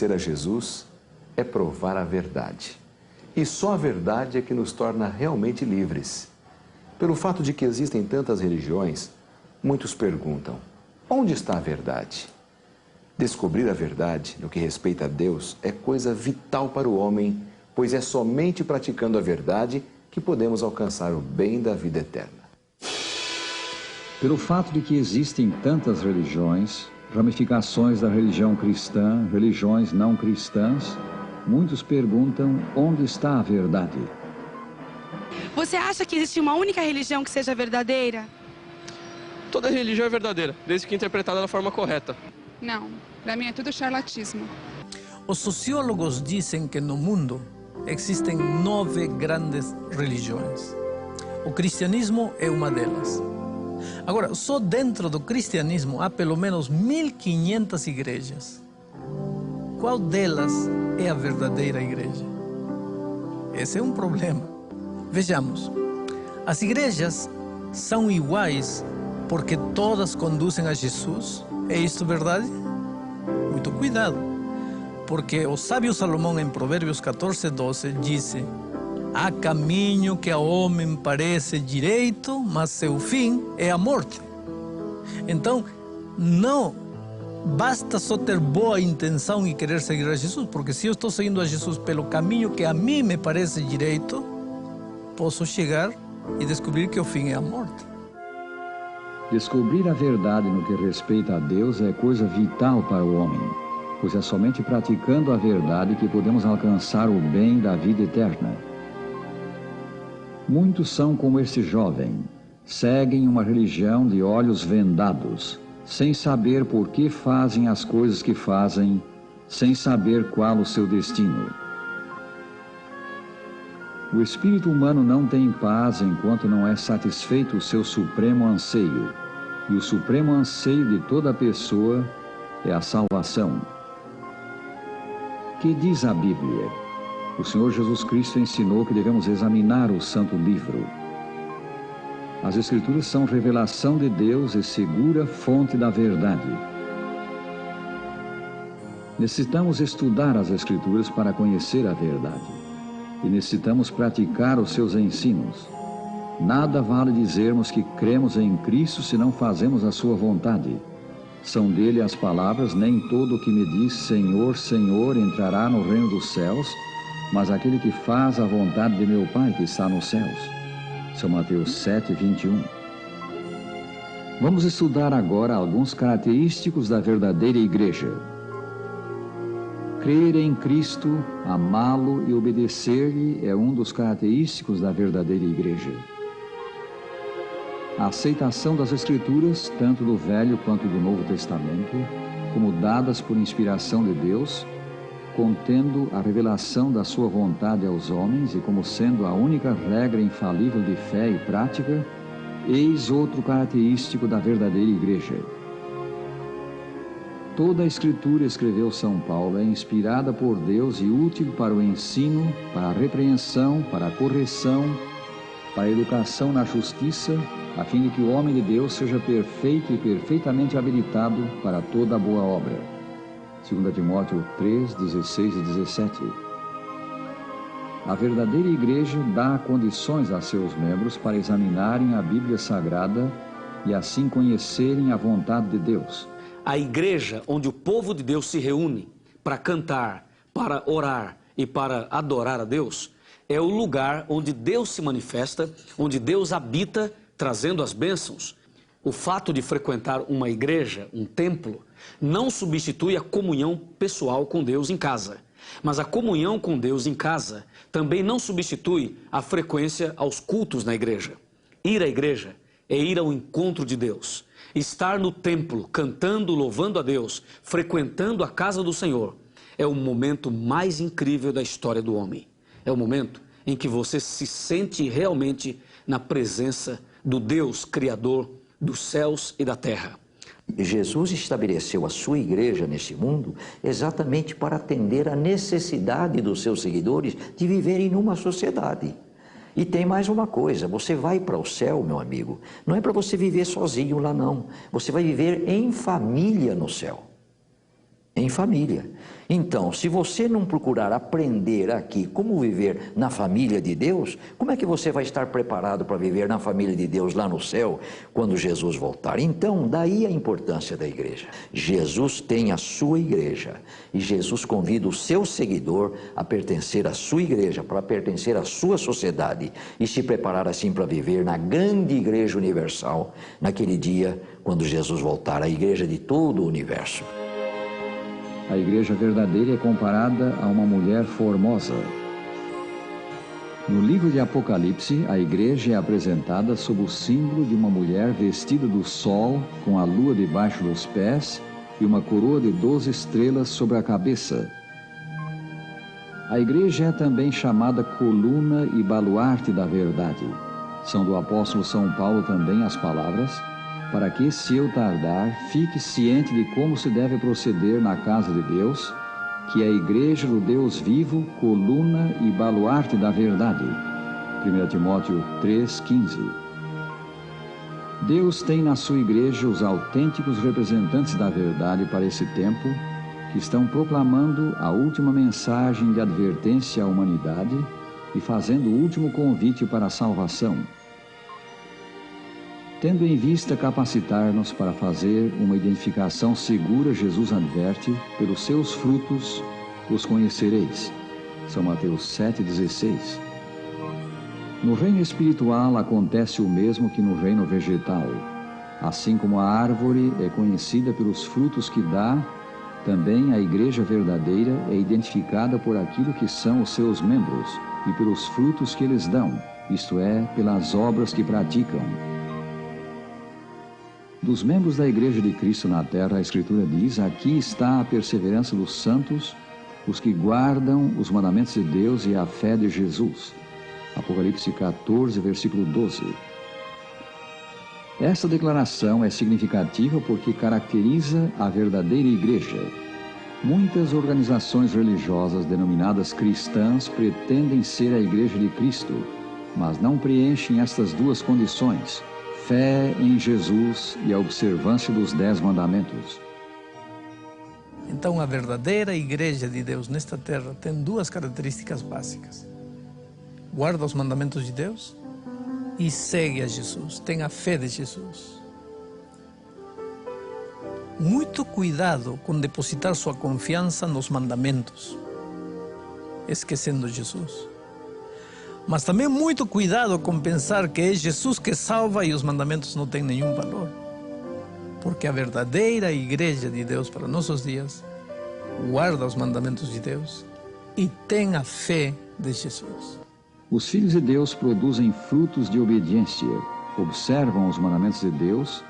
conhecer a Jesus é provar a verdade. E só a verdade é que nos torna realmente livres. Pelo fato de que existem tantas religiões, muitos perguntam: onde está a verdade? Descobrir a verdade no que respeita a Deus é coisa vital para o homem, pois é somente praticando a verdade que podemos alcançar o bem da vida eterna. Pelo fato de que existem tantas religiões, ramificações da religião cristã, religiões não cristãs, muitos perguntam onde está a verdade. Você acha que existe uma única religião que seja verdadeira? Toda religião é verdadeira, desde que interpretada da forma correta. Não, para mim é tudo charlatismo. Os sociólogos dizem que no mundo existem 9 grandes religiões. O cristianismo é uma delas. Agora, só dentro do cristianismo há pelo menos 1.500 igrejas. Qual delas é a verdadeira igreja? Esse é um problema. Vejamos, as igrejas são iguais porque todas conduzem a Jesus. É isto verdade? Muito cuidado, porque o sábio Salomão em Provérbios 14:12 disse: há caminho que ao homem parece direito, mas seu fim é a morte. Então, não basta só ter boa intenção e querer seguir a Jesus, porque se eu estou seguindo a Jesus pelo caminho que a mim me parece direito, posso chegar e descobrir que o fim é a morte. Descobrir a verdade no que respeita a Deus é coisa vital para o homem, pois é somente praticando a verdade que podemos alcançar o bem da vida eterna. Muitos são como este jovem, seguem uma religião de olhos vendados, sem saber por que fazem as coisas que fazem, sem saber qual o seu destino. O espírito humano não tem paz enquanto não é satisfeito o seu supremo anseio, e o supremo anseio de toda pessoa é a salvação. Que diz a Bíblia? O Senhor Jesus Cristo ensinou que devemos examinar o Santo Livro. As Escrituras são revelação de Deus e segura fonte da verdade. Necessitamos estudar as Escrituras para conhecer a verdade. E necessitamos praticar os seus ensinos. Nada vale dizermos que cremos em Cristo se não fazemos a sua vontade. São dele as palavras: nem todo o que me diz Senhor, Senhor entrará no reino dos céus, mas aquele que faz a vontade de meu Pai que está nos céus. São Mateus 7:21. Vamos estudar agora alguns característicos da verdadeira igreja. Crer em Cristo, amá-lo e obedecer-lhe é um dos característicos da verdadeira igreja. A aceitação das Escrituras, tanto do Velho quanto do Novo Testamento, como dadas por inspiração de Deus, contendo a revelação da sua vontade aos homens e como sendo a única regra infalível de fé e prática, eis outro característico da verdadeira igreja. Toda a Escritura, escreveu São Paulo, é inspirada por Deus e útil para o ensino, para a repreensão, para a correção, para a educação na justiça, a fim de que o homem de Deus seja perfeito e perfeitamente habilitado para toda a boa obra. 2 Timóteo 3, 16 e 17. A verdadeira igreja dá condições a seus membros para examinarem a Bíblia Sagrada e assim conhecerem a vontade de Deus. A igreja onde o povo de Deus se reúne para cantar, para orar e para adorar a Deus, é o lugar onde Deus se manifesta, onde Deus habita, trazendo as bênçãos. O fato de frequentar uma igreja, um templo, não substitui a comunhão pessoal com Deus em casa. Mas a comunhão com Deus em casa também não substitui a frequência aos cultos na igreja. Ir à igreja é ir ao encontro de Deus. Estar no templo, cantando, louvando a Deus, frequentando a casa do Senhor, é o momento mais incrível da história do homem. É o momento em que você se sente realmente na presença do Deus Criador dos céus e da terra. Jesus estabeleceu a sua igreja neste mundo exatamente para atender à necessidade dos seus seguidores de viverem numa sociedade. E tem mais uma coisa: você vai para o céu, meu amigo, não é para você viver sozinho lá não. Você vai viver em família no céu. Em família. Então, se você não procurar aprender aqui como viver na família de Deus, como é que você vai estar preparado para viver na família de Deus lá no céu, quando Jesus voltar? Então, daí a importância da igreja. Jesus tem a sua igreja e Jesus convida o seu seguidor a pertencer à sua igreja, para pertencer à sua sociedade e se preparar assim para viver na grande igreja universal, naquele dia quando Jesus voltar, a igreja de todo o universo. A igreja verdadeira é comparada a uma mulher formosa. No livro de Apocalipse, a igreja é apresentada sob o símbolo de uma mulher vestida do sol, com a lua debaixo dos pés e uma coroa de 12 estrelas sobre a cabeça. A igreja é também chamada coluna e baluarte da verdade. São do apóstolo São Paulo também as palavras: para que, se eu tardar, fique ciente de como se deve proceder na casa de Deus, que é a igreja do Deus vivo, coluna e baluarte da verdade. 1 Timóteo 3,15. Deus tem na sua igreja os autênticos representantes da verdade para esse tempo, que estão proclamando a última mensagem de advertência à humanidade e fazendo o último convite para a salvação. Tendo em vista capacitar-nos para fazer uma identificação segura, Jesus adverte: pelos seus frutos os conhecereis. São Mateus 7,16. No reino espiritual acontece o mesmo que no reino vegetal. Assim como a árvore é conhecida pelos frutos que dá, também a igreja verdadeira é identificada por aquilo que são os seus membros e pelos frutos que eles dão, isto é, pelas obras que praticam. Dos membros da Igreja de Cristo na Terra, a Escritura diz: aqui está a perseverança dos santos, os que guardam os mandamentos de Deus e a fé de Jesus. Apocalipse 14, versículo 12. Essa declaração é significativa porque caracteriza a verdadeira igreja. Muitas organizações religiosas denominadas cristãs pretendem ser a Igreja de Cristo, mas não preenchem estas duas condições: fé em Jesus e a observância dos 10 mandamentos. Então, a verdadeira igreja de Deus nesta terra tem duas características básicas: guarda os mandamentos de Deus e segue a Jesus, tem a fé de Jesus. Muito cuidado com depositar sua confiança nos mandamentos, esquecendo Jesus. Mas também muito cuidado com pensar que é Jesus que salva e os mandamentos não têm nenhum valor. Porque a verdadeira igreja de Deus para nossos dias guarda os mandamentos de Deus e tem a fé de Jesus. Os filhos de Deus produzem frutos de obediência, observam os mandamentos de Deus,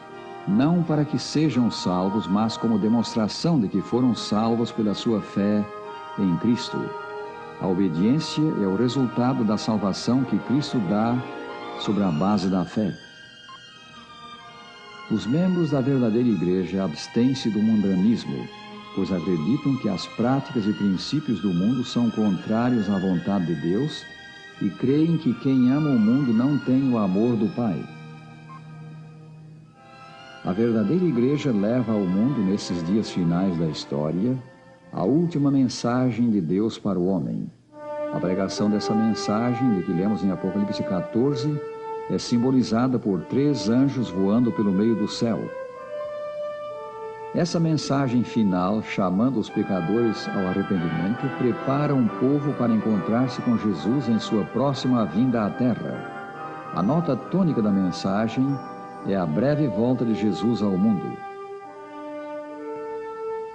não para que sejam salvos, mas como demonstração de que foram salvos pela sua fé em Cristo. A obediência é o resultado da salvação que Cristo dá sobre a base da fé. Os membros da verdadeira igreja abstêm-se do mundanismo, pois acreditam que as práticas e princípios do mundo são contrários à vontade de Deus e creem que quem ama o mundo não tem o amor do Pai. A verdadeira igreja leva ao mundo, nesses dias finais da história, a última mensagem de Deus para o homem. A pregação dessa mensagem, de que lemos em Apocalipse 14, é simbolizada por 3 anjos voando pelo meio do céu. Essa mensagem final, chamando os pecadores ao arrependimento, prepara um povo para encontrar-se com Jesus em sua próxima vinda à terra. A nota tônica da mensagem é a breve volta de Jesus ao mundo.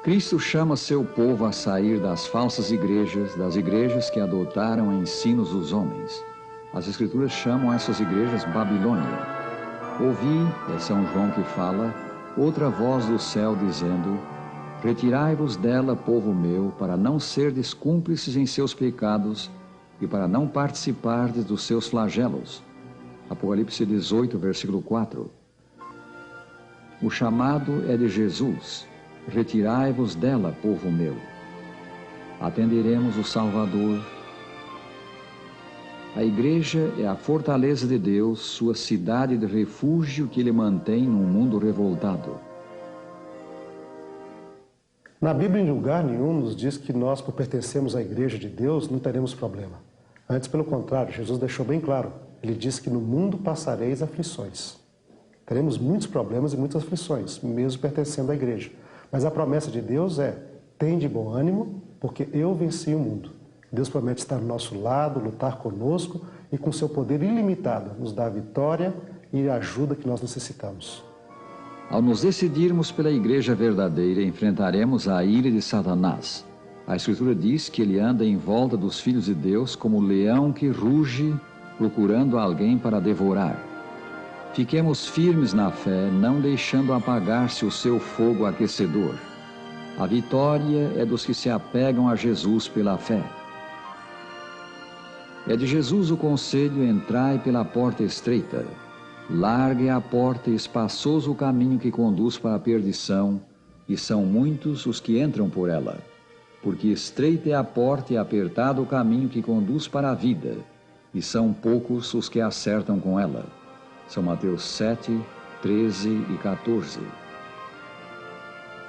Cristo chama seu povo a sair das falsas igrejas, das igrejas que adotaram ensinos dos homens. As Escrituras chamam essas igrejas Babilônia. Ouvi, é São João que fala, outra voz do céu dizendo: retirai-vos dela, povo meu, para não serdes cúmplices em seus pecados e para não participardes dos seus flagelos. Apocalipse 18, versículo 4. O chamado é de Jesus: retirai-vos dela, povo meu. Atenderemos o Salvador. A igreja é a fortaleza de Deus, sua cidade de refúgio que ele mantém num mundo revoltado. Na Bíblia, em lugar nenhum, nos diz que nós, por pertencermos à Igreja de Deus, não teremos problema. Antes, pelo contrário, Jesus deixou bem claro. Ele disse que no mundo passareis aflições. Teremos muitos problemas e muitas aflições, mesmo pertencendo à Igreja. Mas a promessa de Deus é: tende bom ânimo, porque eu venci o mundo. Deus promete estar ao nosso lado, lutar conosco e com seu poder ilimitado nos dar a vitória e a ajuda que nós necessitamos. Ao nos decidirmos pela igreja verdadeira, enfrentaremos a ira de Satanás. A Escritura diz que ele anda em volta dos filhos de Deus como um leão que ruge, procurando alguém para devorar. Fiquemos firmes na fé, não deixando apagar-se o seu fogo aquecedor. A vitória é dos que se apegam a Jesus pela fé. É de Jesus o conselho: entrai pela porta estreita. Larga é a porta e espaçoso o caminho que conduz para a perdição, e são muitos os que entram por ela. Porque estreita é a porta e apertado o caminho que conduz para a vida, e são poucos os que acertam com ela. São Mateus 7, 13 e 14.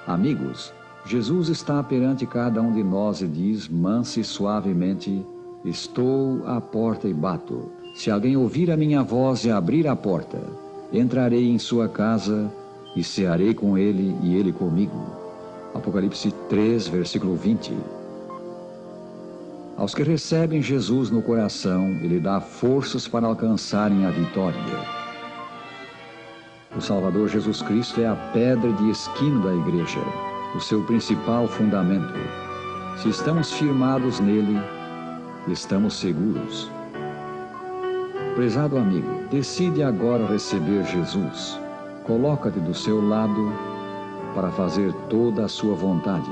Amigos, Jesus está perante cada um de nós e diz, mansa e suavemente: estou à porta e bato. Se alguém ouvir a minha voz e abrir a porta, entrarei em sua casa e cearei com ele e ele comigo. Apocalipse 3, versículo 20. Aos que recebem Jesus no coração, ele dá forças para alcançarem a vitória. O Salvador Jesus Cristo é a pedra de esquina da igreja, o seu principal fundamento. Se estamos firmados nele, estamos seguros. Prezado amigo, decide agora receber Jesus. Coloca-te do seu lado para fazer toda a sua vontade.